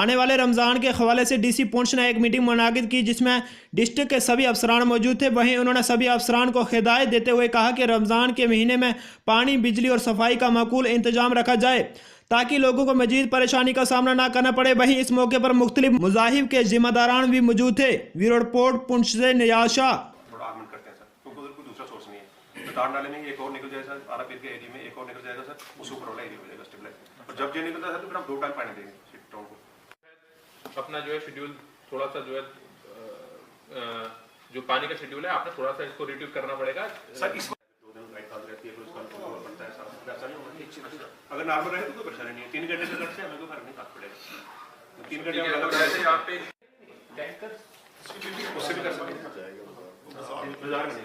आने वाले रमज़ान के हवाले से डीसी पुंछ ने एक मीटिंग मुनाकिद की जिसमें डिस्ट्रिक्ट के सभी अफसरान मौजूद थे। वहीं उन्होंने सभी अफसरान को हिदायत देते हुए कहा कि रमज़ान के महीने में पानी, बिजली और सफाई का माकूल इंतजाम रखा जाए ताकि लोगों को मजीद परेशानी का सामना ना करना पड़े। वहीं इस मौके पर मुख्तलिफ मज़ाहिब के जिम्मेदारान भी मौजूद थे। ब्यूरो रिपोर्ट पुंछ से नियाज शाह। तार डाले में एक और निकल जाएगा सर, आरा पीर के एरिया में एक और निकल जाएगा सर, उस ऊपर वाला एरिया हो जाएगा स्टेबलाइज। और जब ये निकलता है सर तो फिर हम 2 टाइम पानी देंगे टाउन को। अपना जो है शेड्यूल थोड़ा सा जो है जो पानी का शेड्यूल है आपने थोड़ा सा इसको रिड्यूस करना पड़ेगा सर। इसमें 2 दिन लाइट बंद रहती है, फिर उसका कंट्रोल पड़ता है सर, वैसा नहीं होना। अगर नॉर्मल रहे तो कोई परेशानी नहीं है। 3 घंटे से कट से हमें कोई फर्क नहीं पड़ेगा। 3 घंटे में अगर ऐसे यहाँ पे टैंकर उससे भी कर सकते हैं। बाजार में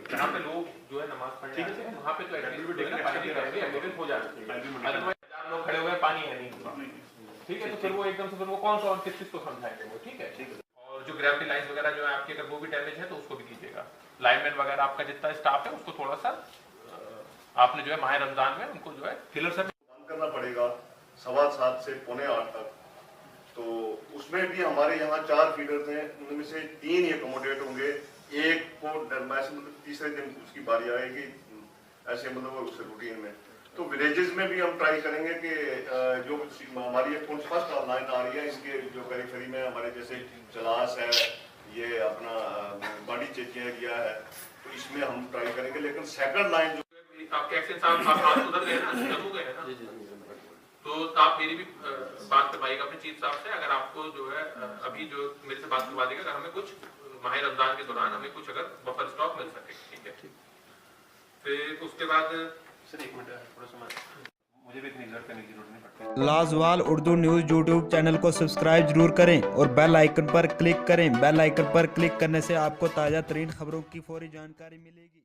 जहाँ पे लोग जो है नमाज पढ़ने आते हैं वहाँ पे तो एटलीस्ट हो जाती है। अदरवाइज 4 लोग खड़े हुए पानी है नहीं, ठीक है, तो फिर वो एकदम से फिर वो कौन सा और किस चीज को समझाएंगे वो, ठीक है। और जो ग्रेविटी लाइन्स वगैरह जो है आपकी अगर वो भी डैमेज है तो उसको भी कीजिएगा। लाइनमैन वगैरह आपका जितना स्टाफ है उसको थोड़ा सा आपने जो है माह रमजान में उनको जो है फिलर से करना पड़ेगा 7:15 से 7:45 तक। तो उसमें भी हमारे यहाँ 4 फीडर्स हैं, उनमें से 3 ही अकोमोडेट होंगे। एक को मतलब तीसरे दिन उसकी बारी आएगी, ऐसे मतलब उस रूटीन में। तो विलेजेस में भी हम ट्राई करेंगे कि जो हमारी फर्स्ट लाइन आ रही है इसके जो पेरिफेरी में हमारे जैसे चलास है, ये अपना बाड़ी चेचिया गया है, तो इसमें हम ट्राई करेंगे। लेकिन सेकंड लाइन जो आपके एक्शन साहब आप उधर गए ना, जम्मू गए हैं ना, तो आप मेरी भी बात करवाइएगा अपने चीफ साहब से। अगर आपको जो है अभी जो मेरे से बात करवा देगा, अगर हमें कुछ माह रमजान के दौरान हमें कुछ अगर बफर स्टॉक मिल सके, ठीक है। फिर उसके बाद सर 1 मिनट थोड़ा सा मुझे भी इतनी एग्जर्ट करने की जरूरत नहीं पड़ती। लाजवाल उर्दू न्यूज़ यूट्यूब चैनल को सब्सक्राइब जरूर करें और बेल आइकन पर क्लिक करें। बेल आइकन पर क्लिक करने से आपको ताज़ा तरीन खबरों की फौरी जानकारी मिलेगी।